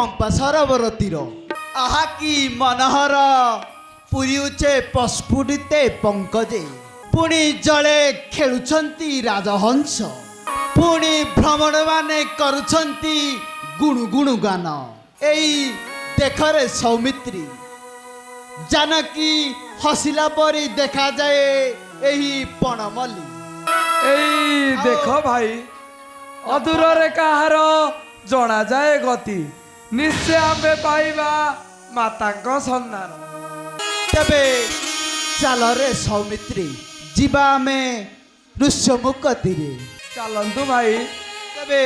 पंपा सरोवर तीर आहा की मनोहर पुरीउचे पस्फुटिते पंकजे पुणी जले खेलुछंती राजहंस पुणी भ्रमण माने करुछंती गुणुगुणु गान एई देखरे सौमित्री जानकी हसिला परी देखा जाए एही पणमल्ली एई देख भाई अदूर रे कहार जना जाए गति निश्चय आमे पाइबा मातांको सन्धान तेबे चल रे सौमित्री जीवा आमे ऋष्यमुख तीरे चलंतु भाई तेबे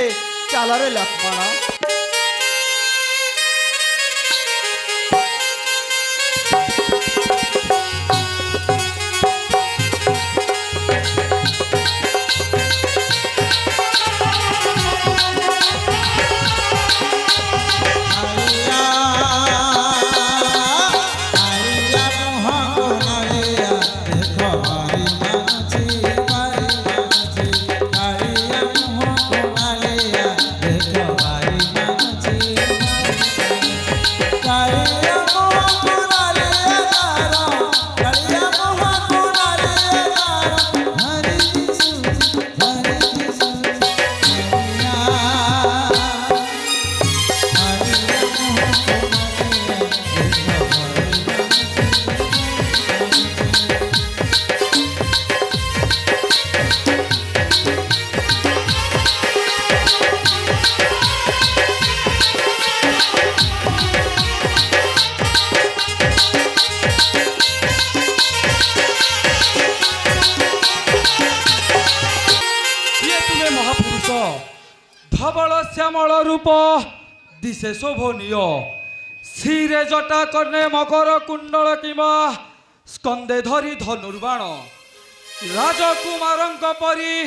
चल रे लक्ष्मण धवल श्यामल रूप दिशे शोभनीय शिरे जटा कर्णे मकर कुंडल किंवा स्कंदे धरी धनुर्बाण राजकुमारंक परी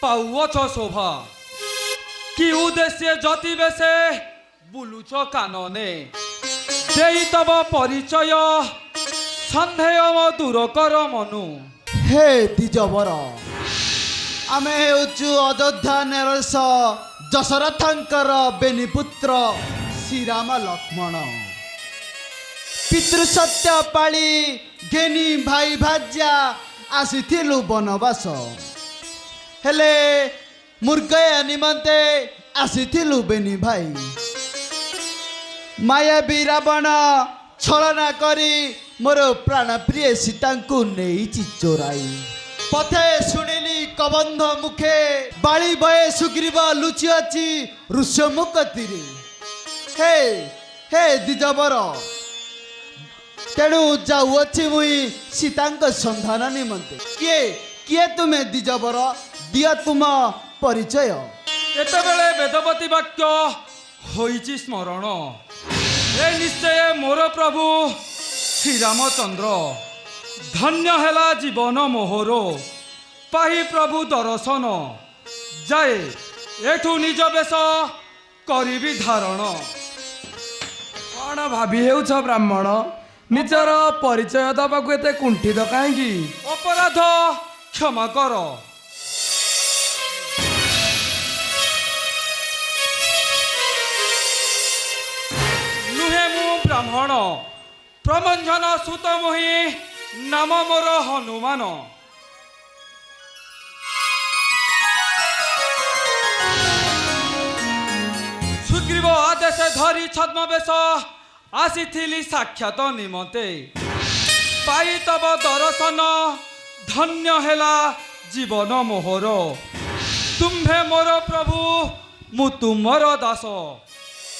पाउछ शोभा कि उद्देश्य जति बेसे बुलुच कानने देई तब परिचय सन्देह दूर कर मनु हे द्विजवर आमे हेउचु अयोध्या नरेश दशरथंकर बेनीपुत्र श्रीराम लक्ष्मण पितृसत्य पाली घेनी भाई भाज्या आसीथिलु बनवास हेले मुर्गया निमंते आसीथिलु बेनी भाई मायावी रावण छलना करी मोर प्राणप्रिय सीता को नेइची चोराई पथे शुणिली कबंध मुखे बाली बये सुग्रीव लुचि अछि ऋष्यमुख तीरे हे हे द्विजवर तेणु जाऊँगी मुई सीतांक संधान निमंते किए किए तुम्हें द्विजवर दिया तुम परिचय एतबेले वेदवती वाक्य होइछि स्मरण ए निश्चय मोर प्रभु श्रीरामचंद्र धन्य हेला जीवन मोहर पाही प्रभु दर्शन जाए एठू निज बेश करी धारण कौन भाभी हेउछ ब्राह्मण निजर परिचय दबाकू एते कुंठित काहेकि अपराध क्षमा कर नुहे मु ब्राह्मण प्रमंजन सुत मोहि नाम मोर हनुमान सुग्रीव आदेश धरी छद्मवेश आसीथिली साक्षात निमंते पाई तब दर्शन धन्य हेला जीवन मोहर तुम्भे मोर प्रभु मु तुमर दास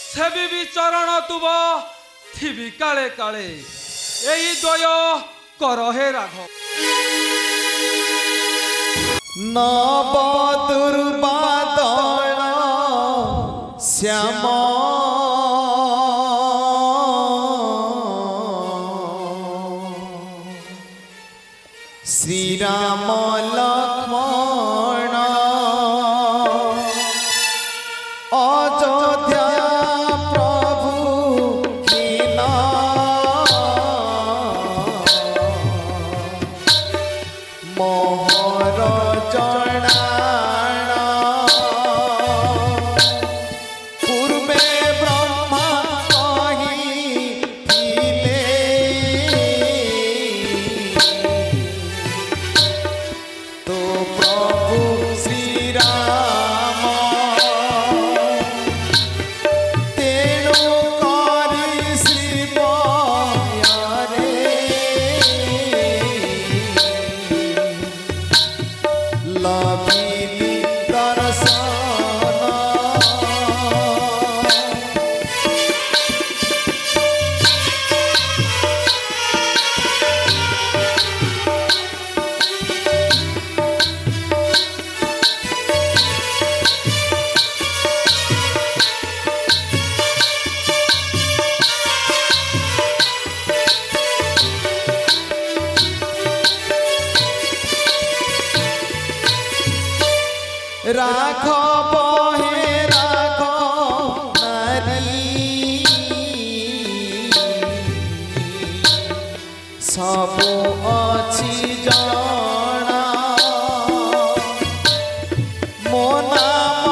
सेबी चरण तुब थिबी काले काले एई द्वय कर हे राघव नव दुर्बादल श्याम श्रीराम लक्ष्मण अयोध्या प्रभु कीना मोहर जनाना पूर्वे ब्रह्मा রাঘব হে রাঘ নারী সবু অছি জনা মো নাম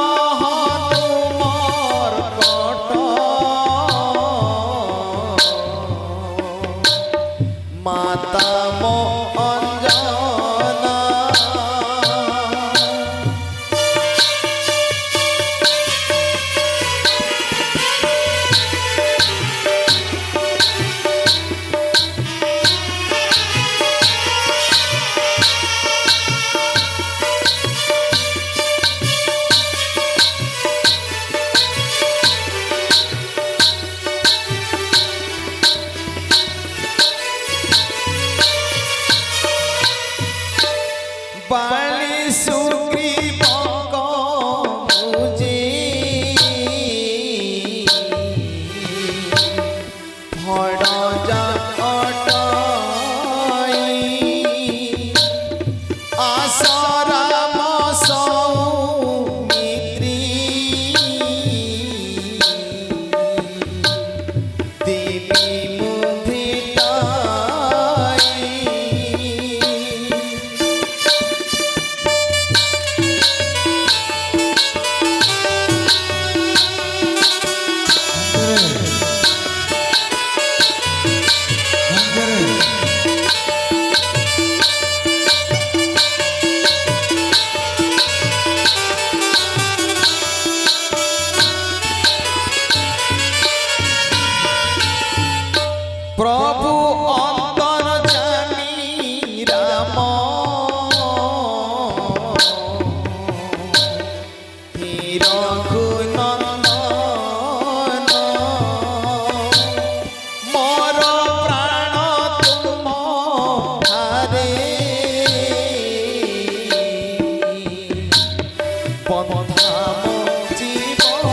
তুমর কট মাতা মো অঞ্জনা বালি সুগ্রীব মুজি ফড় যা অটই আসরাম সৌমিত্রী দেবী মুভিটাই প্রভু অন্তর্যামী রাম হে রঘুনন্দন মোর প্রাণ তুম হারে বন্ধাম জীবন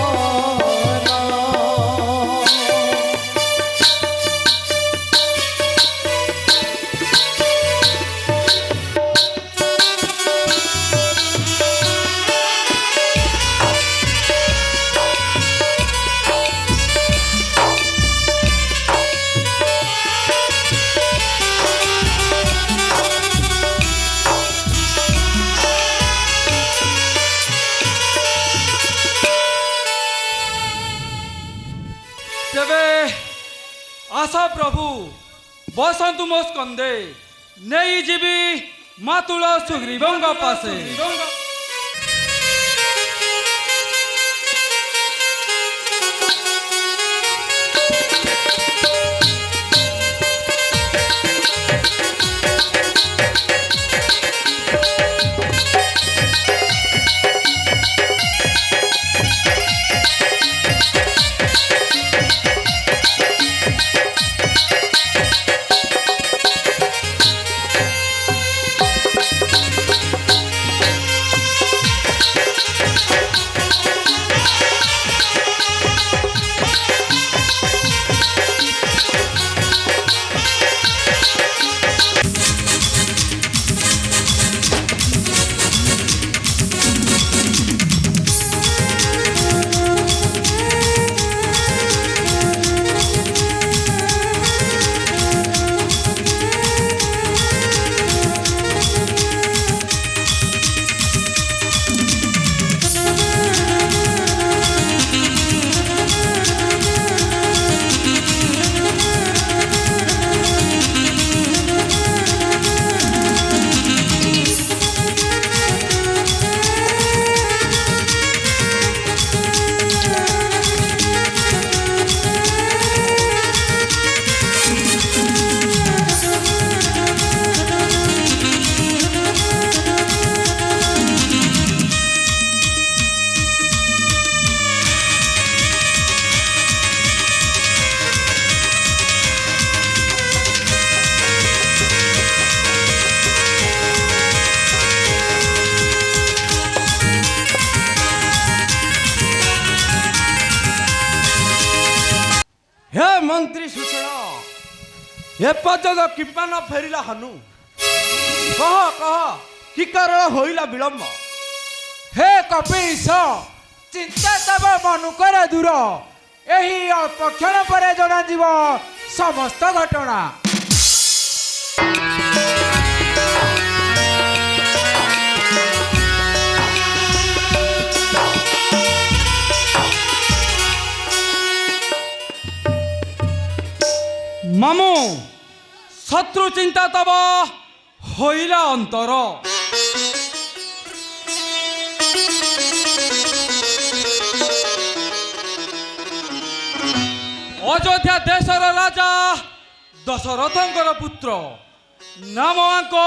ତେବେ ଆସ ପ୍ରଭୁ ବସନ୍ତୁ ମୋ ସ୍କନ୍ଧେ ନେଇଯିବି ମାତୁଳ ସୁଗ୍ରୀବଙ୍କ ପାଶେ। हे मंत्री सूचना एपर्यंत किंपा न फेरिला हनु कह कह कि कारण होइला विलंब हे कपीश चिंता तब मनुकर दूर यही अल्प क्षण पर जनाଯିव समस्त घटना। मामू शत्रु चिंता तब होइला अंतर अयोध्या देशर राजा दशरथंकर पुत्र नाम आंको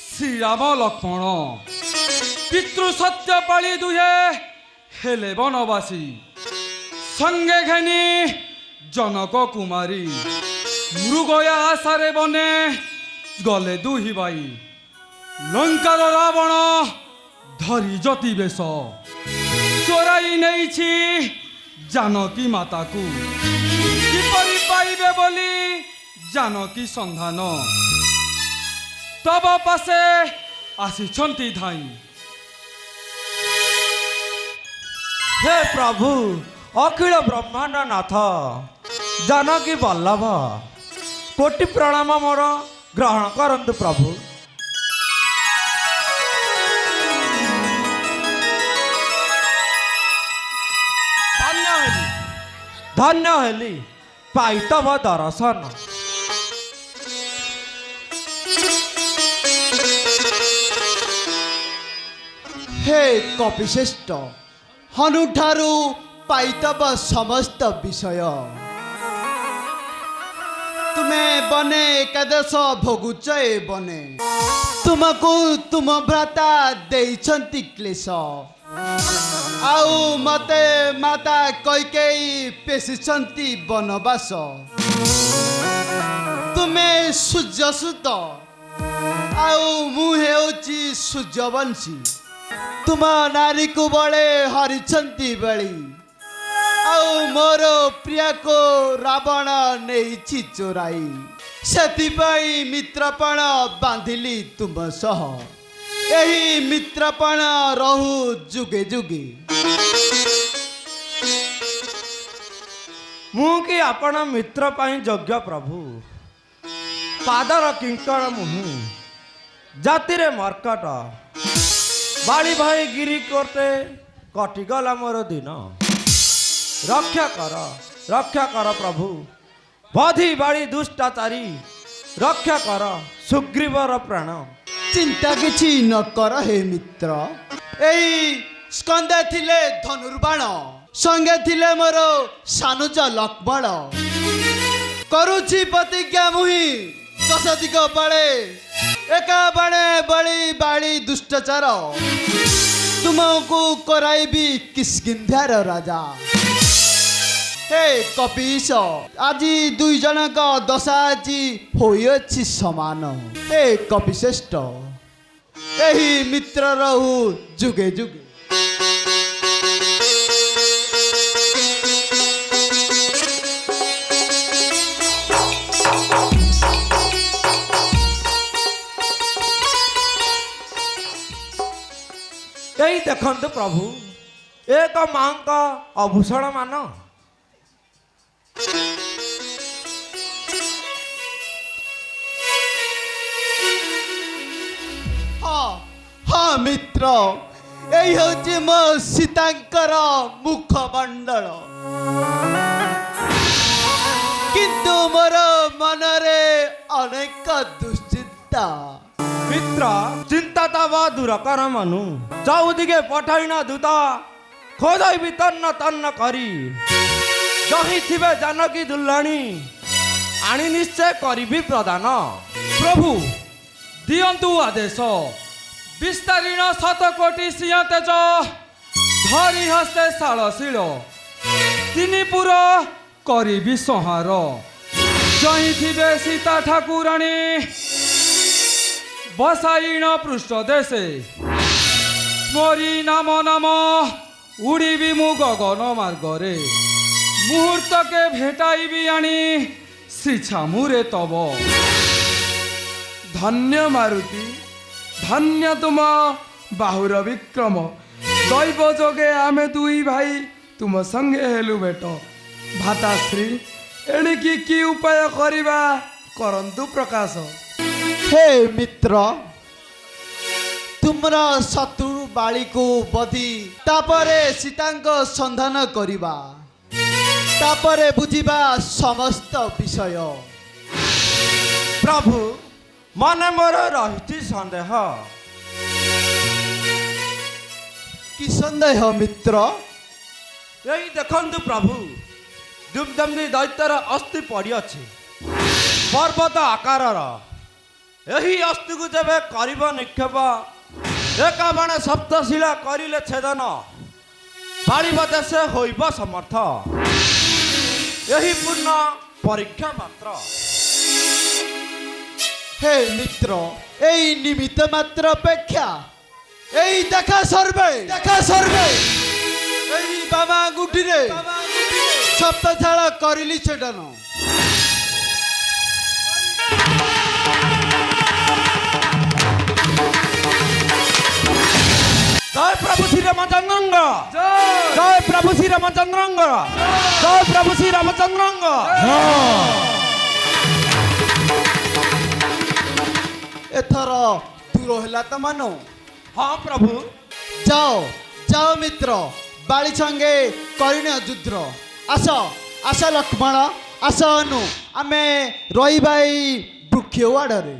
श्रीराम लक्ष्मण पितृ सत्य पाली दुहे हेले बनवासी संगे घेनी जनक कुमारी मृगया आशारे बने गले दुही बाई लंकार रावण धरी जति बेश चोराई नहीं जानकी माता को किपरि पाइबे बोली जानकी संधान तब पासे आसिछंती धाई। हे प्रभु अखिल ब्रह्मांड नाथ जानकी वल्लभ कोटि प्रणाम मोर ग्रहण करंतु प्रभु। धन्य हेली पाइतव दर्शन। हे कपिश्रेष्ठ हनुठारु पाइतब समस्त विषय तुम्हें बने एकादश भोगुच ए बने तुमको तुम भ्राता देइछंती क्लेश आउ मते माता कैकेयी पेशिछंती बनवास तुम्हें सूर्यसुत आउ मु हेउची सूर्यवंशी तुम नारी को बड़े हरिछंती बड़ी आउ मोर प्रिया को रावण नहीं चोराई सेतिपाई मित्रपण बांधिली तुम सह यही मित्रपण रहु जुगे जुगे। मु कि आपण मित्र पाई योग्य प्रभु पादर किंकर मुहु जातिरे मर्कट बाड़ी भाई गिरी करते कटिगला मोर दिन रक्षा कर प्रभु बधी बाड़ी दुष्टाचारी रक्षा कर सुग्रीवर प्राण। चिंता किछि न कर हे मित्र एई स्कंदे थिले धनुर्बाण संगे थिले मोर सानुज लक्ष्मण करुछि प्रतिज्ञा मुहि दश दिग बड़े एका बड़े बड़ी बाड़ी दुष्टाचार तुमको कराइबी किष्किंध्यार राजा। हे कपीश আজি दुई जनक दशा আজি होइछि समान हे कपिश्रेष्ठ एही मित्र रहु जुगे जुगे। यही देखंतु प्रभु एक मां का आभूषण मान हाँ हाँ मित्र यही हूँ मो सीतांकर मुखमंडल किंतु मोर मनरे अनेक दुश्चिंता। मित्र चिंता तब दूर कर मनु चौदिगे पठाइन दूत खोज भी तन्न तन्न करी जही थिबे जानकी दुल्लाणी आनी निश्चय करी प्रदान। प्रभु दियंतु आदेश विस्तारीण शतकोटी सिंह तेज धरी हस्ते शालशील तिनिपुर करी संहार जही थिबे सीता ठाकुराणी बसाईण पृष्ठ देशे मोरी नाम नाम उड़ीबी मु गगन मार्गरे मुहूर्त के भेटाइबी आनी श्रीछामुरे तब। धन्य मारुति धन्य तुम बाहुर विक्रम ଦୈବ ଯୋଗେ ଆମେ ଦୁଇ ଭାଇ ତୁମ ସଙ୍ଗେ ହେଲୁ ଭେଟ। ଭାତାଶ୍ରୀ ଏଣିକି କି ଉପାୟ କରିବା କରନ୍ତୁ ପ୍ରକାଶ। ହେ ମିତ୍ର, ତୁମର ଶତ୍ରୁ ବାଳିକୁ ବଧି ତାପରେ ସୀତାଙ୍କ ସନ୍ଧାନ କରିବା, ତାପରେ ବୁଝିବା ସମସ୍ତ ବିଷୟ। ପ୍ରଭୁ, ମନେ ମୋର ରହିଛି ସନ୍ଦେହ। କି ସନ୍ଦେହ ମିତ୍ର? ଏଇ ଦେଖନ୍ତୁ ପ୍ରଭୁ, ଦୁମଦମି ଦୈତ୍ୟର ଅସ୍ଥି ପଡ଼ିଅଛି ପର୍ବତ ଆକାରର। ଏହି ଅସ୍ଥିକୁ ଯେବେ କରିବ ନିକ୍ଷେପ, ଏକାବାଣେ ସପ୍ତଶିଳା କରିଲେ ଛେଦନ, ପାଳିବ ଦେଶେ ହୋଇବ ସମର୍ଥ। ଏହି ପୂର୍ଣ୍ଣ ପରୀକ୍ଷା ମାତ୍ର। ହେ ମିତ୍ର, ଏଇ ନିମିତ୍ତ ମାତ୍ର ଅପେକ୍ଷା। ଏଇ ଦେଖା ସର୍ବେ ଏଇ ବାମା ଆଙ୍ଗୁଠିରେ ସପ୍ତଝାଳ କରିଲି ଛେଦନ। জয় প্রভু শ্রী রামচন্দ্রঙ্গ, জয় প্রভু শ্রী রামচন্দ্রঙ্গ, জয় প্রভু শ্রী রামচন্দ্রঙ্গ। ଏଥର ଦୂର ହେଲା ତ ମାନ। ହଁ ପ୍ରଭୁ। ଯାଅ ଯାଅ ମିତ୍ର, ବାଳି ସଙ୍ଗେ କରିଣ ଯୁଦ୍ଧ। ଆସ ଆସ ଲକ୍ଷ୍ମଣ, ଆସ ଅନୁ, ଆମେ ରହିବା ଏଇ ବୃକ୍ଷ ଆଡ଼ରେ।